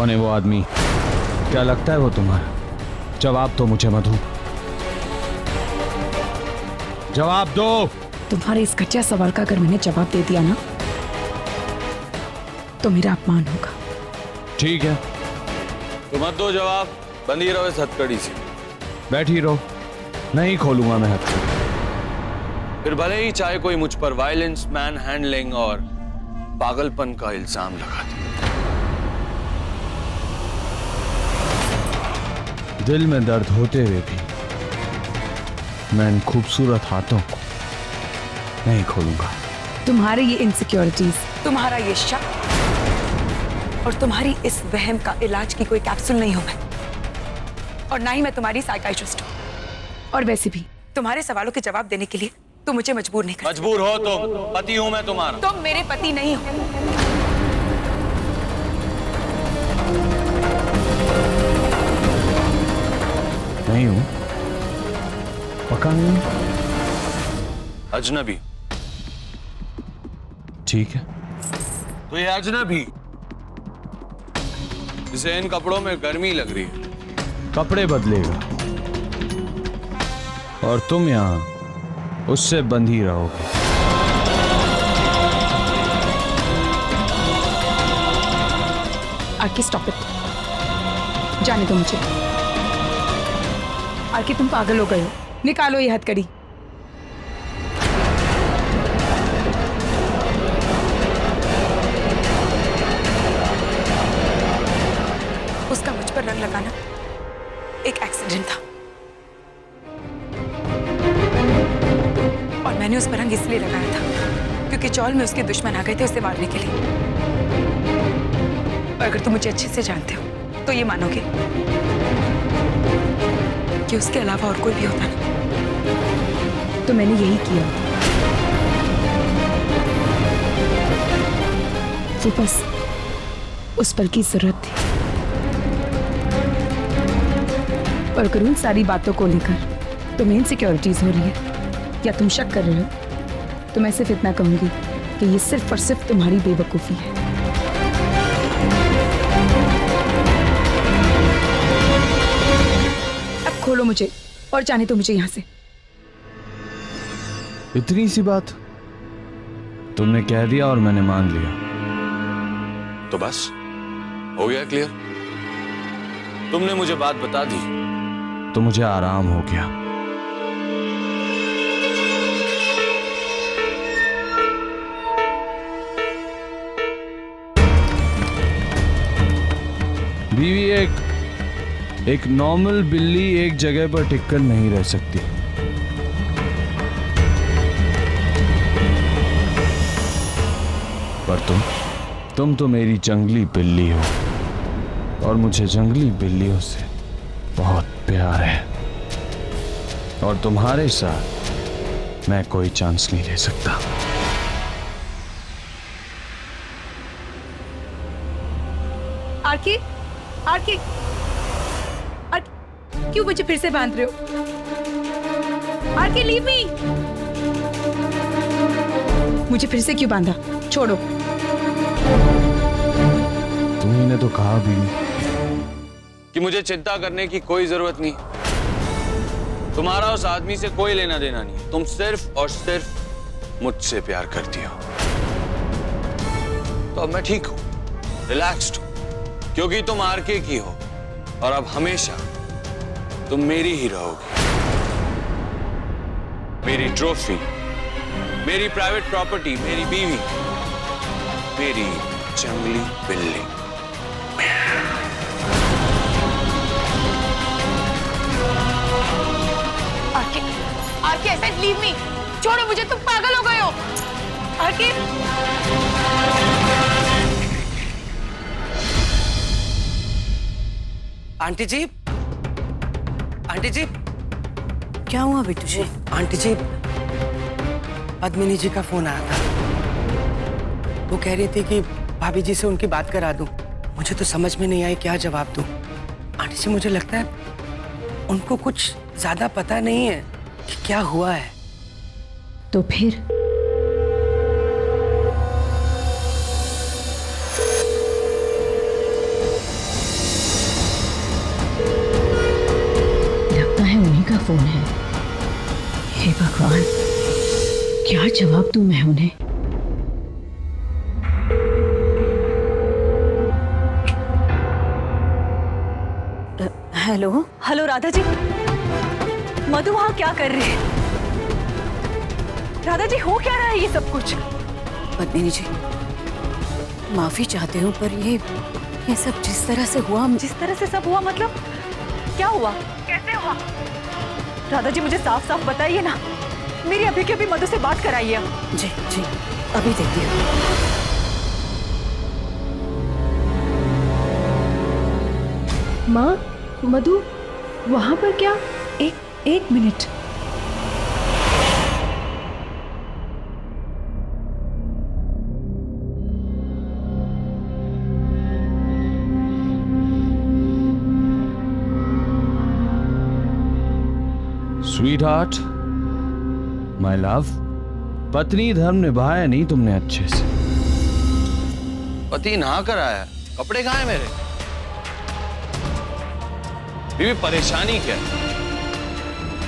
कौन है वो आदमी? क्या लगता है वो तुम्हारा? जवाब दो मुझे मधु, जवाब दो। तुम्हारे इस घटिया सवाल का अगर मैंने जवाब दे दिया ना तो मेरा अपमान होगा। ठीक है, तो मत दो जवाब, बंदी रहो इस हथकड़ी से। बैठी रहो, नहीं खोलूंगा मैं हथकड़ी। फिर भले ही चाहे कोई मुझ पर वायलेंस, मैन हैंडलिंग और पागलपन का इल्जाम लगा दे। दिल में दर्द होते हुए भी मैं इन खूबसूरत हाथों को नहीं खोलूंगा। तुम्हारे ये इनसिक्योरिटीज, तुम्हारा ये शक और तुम्हारी इस वहम का इलाज की कोई कैप्सूल नहीं हूं मैं, और ना ही मैं तुम्हारी साइकाइट्रिस्ट हूं। और वैसे भी तुम्हारे सवालों के जवाब देने के लिए तुम मुझे मजबूर नहीं कर। मजबूर हो तुम, पति हूं मैं तुम्हारा। तुम मेरे पति नहीं हो। नहीं हूं, पक्का नहीं हूं। अजनबी। ठीक है, तो ये अजनबी जिसे इन कपड़ों में गर्मी लग रही है, कपड़े बदलेगा और तुम यहां उससे बंधी रहोगे। आरके स्टॉप इट, जाने दो मुझे। आरके तुम पागल हो गए हो, निकालो ये हथकड़ी। उसका मुझ पर रंग लगाना एक एक्सीडेंट था और मैंने उस पर रंग इसलिए लगाया था क्योंकि चौल में उसके दुश्मन आ गए थे उसे मारने के लिए। और अगर तुम मुझे अच्छे से जानते हो तो ये मानोगे कि उसके अलावा और कोई भी होता ना तो मैंने यही किया। वो बस उस पल की जरूरत थी। और अगर उन सारी बातों को लेकर तुम्हें इनसिक्योरिटीज हो रही है या तुम शक कर रहे हो तो मैं सिर्फ इतना कहूंगी कि ये सिर्फ और सिर्फ तुम्हारी बेवकूफी है। अब खोलो मुझे और जाने दो मुझे यहां से। इतनी सी बात तुमने कह दिया और मैंने मान लिया। तो बस हो गया क्लियर। तुमने मुझे बात बता दी तो मुझे आराम हो गया। बीवी एक नॉर्मल बिल्ली एक जगह पर टिककर नहीं रह सकती। पर तुम तो मेरी जंगली बिल्ली हो और मुझे जंगली बिल्लियों से बहुत प्यार है और तुम्हारे साथ मैं कोई चांस नहीं ले सकता। आरके, आरके, क्यों मुझे फिर से बांध रहे हो? आरके लीव मी। मुझे फिर से क्यों बांधा? छोड़ो। तुमने तो कहा भी कि मुझे चिंता करने की कोई जरूरत नहीं। तुम्हारा उस आदमी से कोई लेना देना नहीं। तुम सिर्फ और सिर्फ मुझसे प्यार करती हो। तो अब मैं ठीक हूं, रिलैक्स्ड हूं, क्योंकि तुम आरके की हो और अब हमेशा तुम मेरी ही रहोगी। मेरी ट्रॉफी, मेरी प्राइवेट प्रॉपर्टी, मेरी बीवी, मेरी जंगली बिल्ली। आरके ऐसा लीव मी, छोड़ो मुझे, तुम पागल हो गए हो। आरके, आंटी जी, आंटी जी, क्या हुआ बेटू जी? आंटी जी, पद्मिनी जी का फोन आया था। वो कह रही थी कि भाभी जी से उनकी बात करा दूं। मुझे तो समझ में नहीं आई क्या जवाब दूं। आंटी जी, मुझे लगता है उनको कुछ ज्यादा पता नहीं है कि क्या हुआ है। तो फिर फोन है। हे भगवान, क्या जवाब दूं मैं उन्हें? हेलो हेलो राधा जी, मधु वहां क्या कर रही है? राधा जी, हो क्या रहा है ये सब कुछ? पद्मिनी जी, माफी चाहती हूँ, पर ये सब जिस तरह से हुआ, जिस तरह से सब हुआ मतलब क्या हुआ, कैसे हुआ? राधा जी मुझे साफ साफ बताइए ना, मेरी अभी के अभी मधु से बात कराइए। जी जी, अभी देखती हूँ। माँ, मधु वहां पर क्या? एक minute. Sweet heart, my love, पत्नी धर्म निभाया नहीं तुमने अच्छे से। पति नहा कर आया, कपड़े कहाँ हैं मेरे? बीवी, परेशानी क्या है?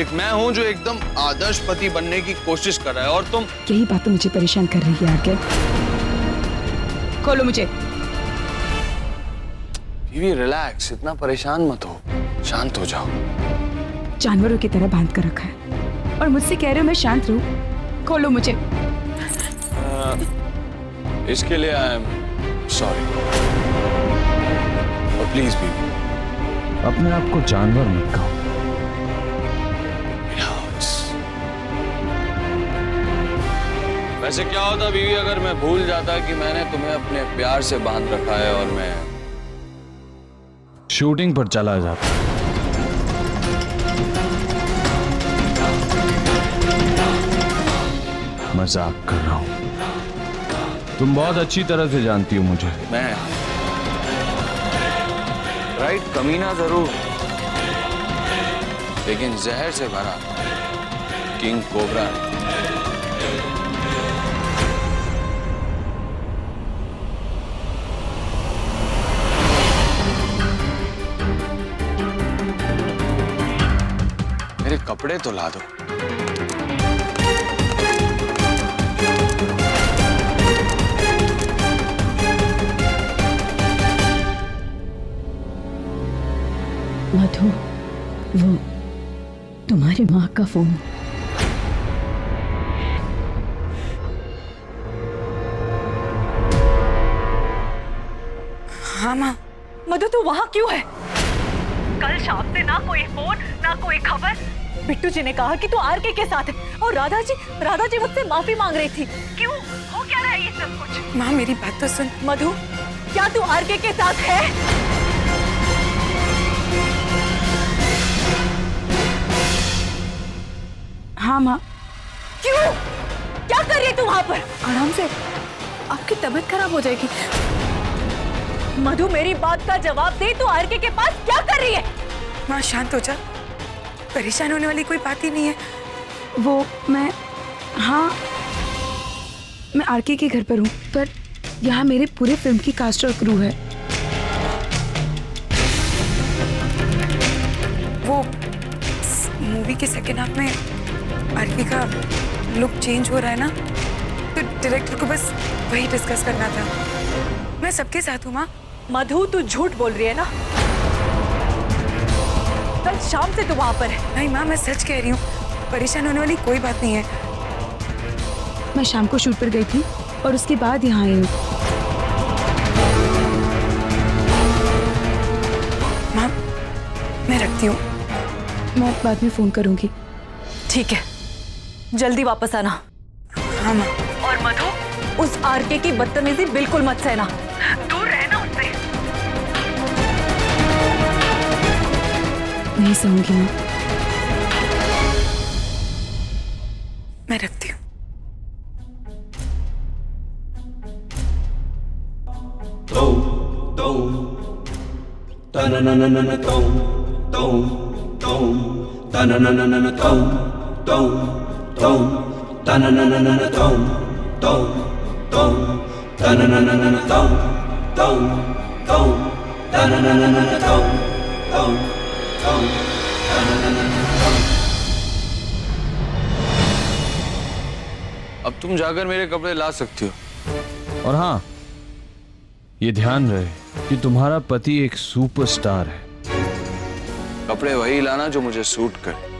एक मैं हूं जो एकदम आदर्श पति बनने की कोशिश कर रहा है, और तुम। यही बात तो मुझे परेशान कर रही है आगे। खोलो मुझे। बीवी रिलैक्स, इतना परेशान मत हो, शांत हो जाओ। जानवरों की तरह बांध कर रखा है और मुझसे कह रहे हो मैं शांत रहूं? खोलो मुझे। इसके लिए आई एम सॉरी, और प्लीज बीवी अपने आप को जानवर मत कहो। वैसे क्या होता बीवी अगर मैं भूल जाता कि मैंने तुम्हें अपने प्यार से बांध रखा है और मैं शूटिंग पर चला जाता। मजाक कर रहा हूं, तुम बहुत अच्छी तरह से जानती हो मुझे। मैं राइट कमीना जरूर, लेकिन जहर से भरा किंग कोबरा। मेरे कपड़े तो ला दो। मधु, वो तुम्हारी माँ का फोन। हाँ माँ। मधु तू वहां क्यों है? कल शाम से ना कोई फोन ना कोई खबर। बिट्टू जी ने कहा कि तू आरके के साथ है, और राधा जी मुझसे माफी मांग रही थी। क्यों, हो क्या रहा है ये सब कुछ? माँ मेरी बात तो सुन। मधु, क्या तू आरके के साथ है? हाँ माँ। क्यों, क्या कर रही है तू वहां पर? आराम से, आपकी तबीयत खराब हो जाएगी। मधु मेरी बात का जवाब दे, तू आरके के पास क्या कर रही है? माँ शांत हो जा, परेशान होने वाली कोई बात ही नहीं है। वो मैं आरके के घर पर हूँ, पर यहाँ मेरे पूरे फिल्म की कास्ट और क्रू है। वो मूवी के सेकेंड हाफ में आरके का लुक चेंज हो रहा है ना, तो डायरेक्टर को बस वही डिस्कस करना था। मैं सबके साथ हूँ माँ। मधु तू झूठ बोल रही है ना? कल शाम से तू वहां पर है। नहीं माँ, मैं सच कह रही हूँ, परेशान होने वाली कोई बात नहीं है। मैं शाम को शूट पर गई थी और उसके बाद यहाँ आई हूँ। माँ मैं रखती हूँ, मैं बाद में फोन करूंगी। ठीक है, जल्दी वापस आना। हाँ माँ। और मधु, उस आरके की बदतमीजी बिल्कुल मत सहना, दूर रहना उससे। नहीं सहूंगी माँ, मैं रखती हूँ। Dum अब तुम जाकर मेरे कपड़े ला सकती हो। और हाँ, ये ध्यान रहे कि तुम्हारा पति एक सुपरस्टार है। कपड़े वही लाना जो मुझे सूट करे।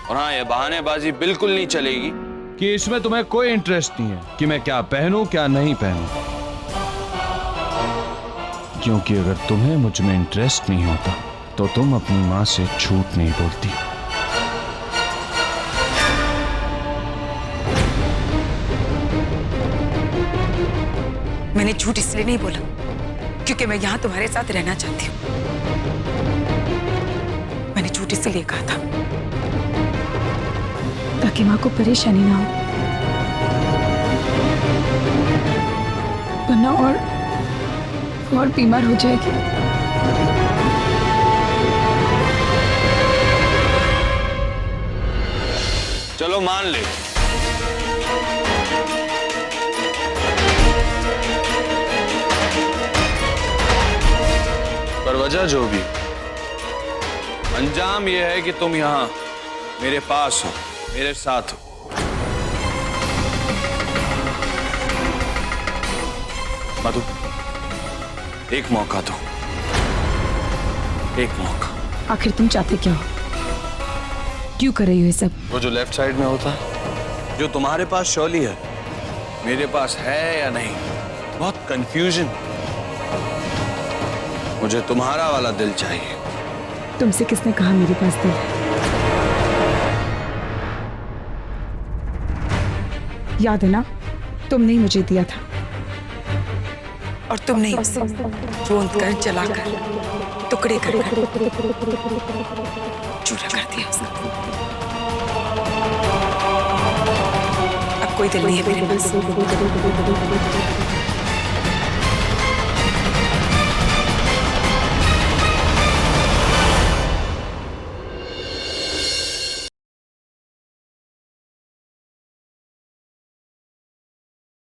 और हाँ, ये बहानेबाजी बिल्कुल नहीं चलेगी कि इसमें तुम्हें कोई इंटरेस्ट नहीं है कि मैं क्या पहनूं क्या नहीं पहनूं, क्योंकि अगर तुम्हें मुझ में इंटरेस्ट नहीं होता तो तुम अपनी मां से झूठ नहीं बोलती। मैंने झूठ इसलिए नहीं बोला क्योंकि मैं यहां तुम्हारे साथ रहना चाहती हूँ। मैंने झूठ इसलिए कहा था ताकि माँ को परेशानी ना हो, वरना और बीमार हो जाएगी। चलो मान ले, पर वजह जो भी, अंजाम यह है कि तुम यहां मेरे पास हो, मेरे साथ हो। मधु, एक मौका दो, एक मौका। आखिर तुम चाहते क्या हो? क्यों कर रही हो ये सब? वो जो लेफ्ट साइड में होता है, जो तुम्हारे पास शौली है, मेरे पास है या नहीं, बहुत कंफ्यूजन। मुझे तुम्हारा वाला दिल चाहिए। तुमसे किसने कहा मेरे पास दिल है? याद है ना, तुमने ही मुझे दिया था। और तुमने उसे रोंद कर, जलाकर, टुकड़े कर चूरा कर दिया उसने। अब कोई दिल नहीं है मेरे पास।